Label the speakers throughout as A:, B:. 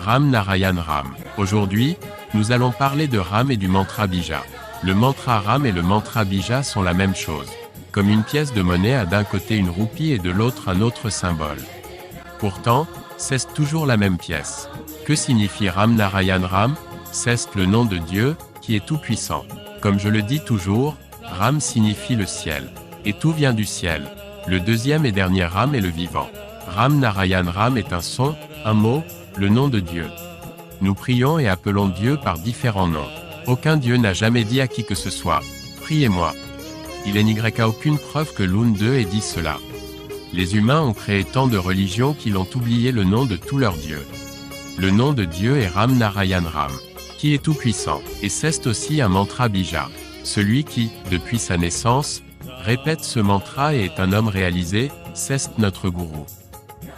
A: Ram Narayan Ram. Aujourd'hui, nous allons parler de Ram et du mantra Bija. Le mantra Ram et le mantra Bija sont la même chose. Comme une pièce de monnaie a d'un côté une roupie et de l'autre un autre symbole. Pourtant, c'est toujours la même pièce. Que signifie Ram Narayan Ram? C'est le nom de Dieu, qui est tout-puissant. Comme je le dis toujours, Ram signifie le ciel. Et tout vient du ciel. Le deuxième et dernier Ram est le vivant. Ram Narayan Ram est un son, un mot, le nom de Dieu. Nous prions et appelons Dieu par différents noms. Aucun Dieu n'a jamais dit à qui que ce soit, « Priez-moi ». Il n'y a aucune preuve que l'un d'eux ait dit cela. Les humains ont créé tant de religions qu'ils ont oublié le nom de tous leurs dieux. Le nom de Dieu est Ram Narayan Ram, qui est tout-puissant, et c'est aussi un mantra Bija. Celui qui, depuis sa naissance, répète ce mantra et est un homme réalisé, c'est notre gourou.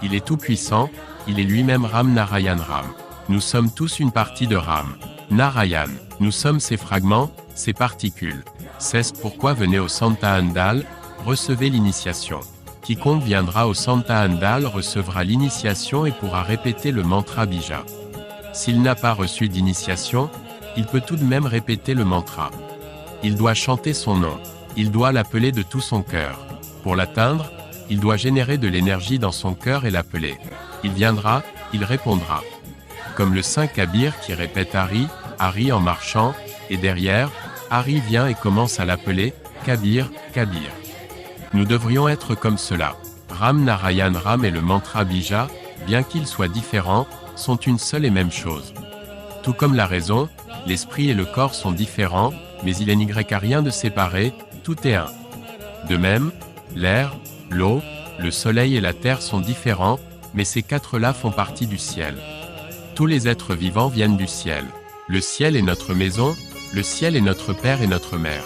A: Il est tout-puissant, il est lui-même Ram Narayan Ram. Nous sommes tous une partie de Ram Narayan. Nous sommes ses fragments, ses particules. C'est pourquoi venez au Santa Handal, recevez l'initiation. Quiconque viendra au Santa Handal recevra l'initiation et pourra répéter le mantra Bija. S'il n'a pas reçu d'initiation, il peut tout de même répéter le mantra. Il doit chanter son nom. Il doit l'appeler de tout son cœur. Pour l'atteindre, il doit générer de l'énergie dans son cœur et l'appeler. Il viendra, il répondra. Comme le saint Kabir qui répète Hari, Hari en marchant, et derrière, Hari vient et commence à l'appeler, Kabir, Kabir. Nous devrions être comme cela. Ram Narayan Ram et le mantra Bija, bien qu'ils soient différents, sont une seule et même chose. Tout comme la raison, l'esprit et le corps sont différents, mais il n'y a rien de séparé, tout est un. De même, l'air, l'eau, le soleil et la terre sont différents, mais ces quatre-là font partie du ciel. Tous les êtres vivants viennent du ciel. Le ciel est notre maison, le ciel est notre père et notre mère.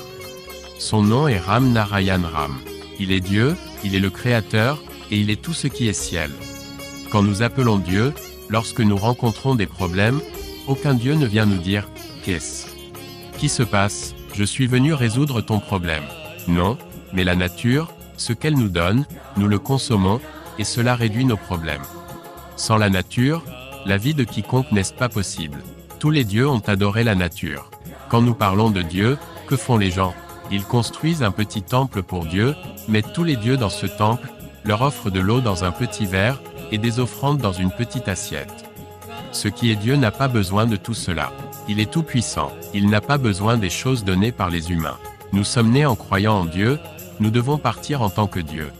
A: Son nom est Ram Narayan Ram. Il est Dieu, il est le Créateur, et il est tout ce qui est ciel. Quand nous appelons Dieu, lorsque nous rencontrons des problèmes, aucun Dieu ne vient nous dire « Qu'est-ce qui se passe? Je suis venu résoudre ton problème. » Non, mais la nature, ce qu'elle nous donne, nous le consommons, et cela réduit nos problèmes. Sans la nature, la vie de quiconque n'est pas possible. Tous les dieux ont adoré la nature. Quand nous parlons de Dieu, que font les gens? Ils construisent un petit temple pour Dieu, mettent tous les dieux dans ce temple, leur offrent de l'eau dans un petit verre, et des offrandes dans une petite assiette. Ce qui est Dieu n'a pas besoin de tout cela. Il est tout puissant, il n'a pas besoin des choses données par les humains. Nous sommes nés en croyant en Dieu, nous devons partir en tant que Dieu.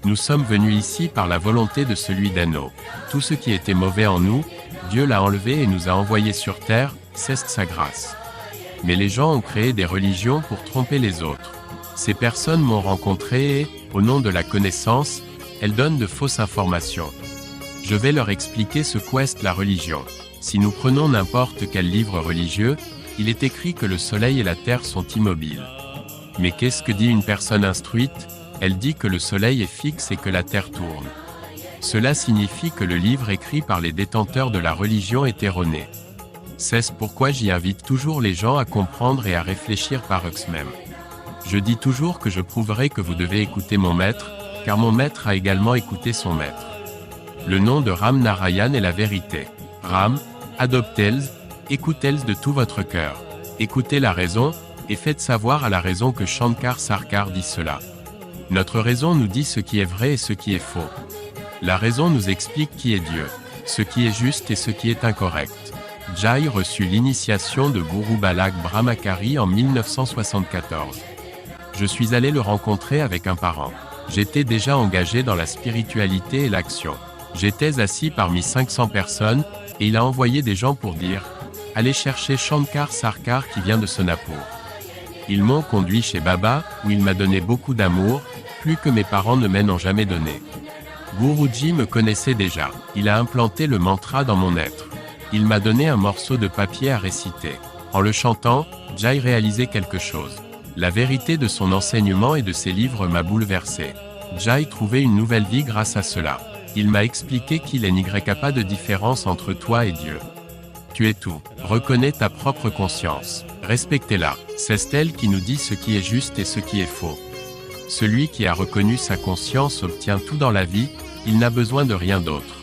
A: Nous sommes venus ici par la volonté de celui d'Ano. Tout ce qui était mauvais en nous, Dieu l'a enlevé et nous a envoyés sur terre, c'est sa grâce. Mais les gens ont créé des religions pour tromper les autres. Ces personnes m'ont rencontré et, au nom de la connaissance, elles donnent de fausses informations. Je vais leur expliquer ce qu'est la religion. Si nous prenons n'importe quel livre religieux, il est écrit que le soleil et la terre sont immobiles. Mais qu'est-ce que dit une personne instruite? Elle dit que le soleil est fixe et que la terre tourne. Cela signifie que le livre écrit par les détenteurs de la religion est erroné. C'est pourquoi j'y invite toujours les gens à comprendre et à réfléchir par eux-mêmes. Je dis toujours que je prouverai que vous devez écouter mon maître, car mon maître a également écouté son maître. Le nom de Ram Narayan est la vérité. Ram, adoptez-les, écoutez-les de tout votre cœur. Écoutez la raison, et faites savoir à la raison que Shankar Sarkar dit cela. Notre raison nous dit ce qui est vrai et ce qui est faux. La raison nous explique qui est Dieu, ce qui est juste et ce qui est incorrect. Jai reçut l'initiation de Guru Balak Brahmachari en 1974. Je suis allé le rencontrer avec un parent. J'étais déjà engagé dans la spiritualité et l'action. J'étais assis parmi 500 personnes, et il a envoyé des gens pour dire « Allez chercher Shankar Sarkar qui vient de Sonapur ». Ils m'ont conduit chez Baba, où il m'a donné beaucoup d'amour, plus que mes parents ne m'en ont jamais donné. Guruji me connaissait déjà. Il a implanté le mantra dans mon être. Il m'a donné un morceau de papier à réciter. En le chantant, Jai réalisait quelque chose. La vérité de son enseignement et de ses livres m'a bouleversé. Jai trouvait une nouvelle vie grâce à cela. Il m'a expliqué qu'il n'y a pas de différence entre toi et Dieu. Tu es tout. Reconnais ta propre conscience. Respectez-la. C'est elle qui nous dit ce qui est juste et ce qui est faux. Celui qui a reconnu sa conscience obtient tout dans la vie, il n'a besoin de rien d'autre.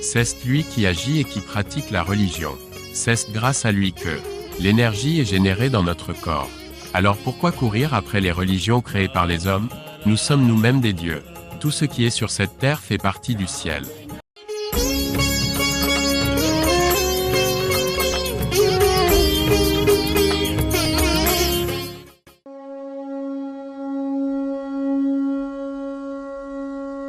A: C'est lui qui agit et qui pratique la religion. C'est grâce à lui que l'énergie est générée dans notre corps. Alors pourquoi courir après les religions créées par les hommes? Nous sommes nous-mêmes des dieux. Tout ce qui est sur cette terre fait partie du ciel.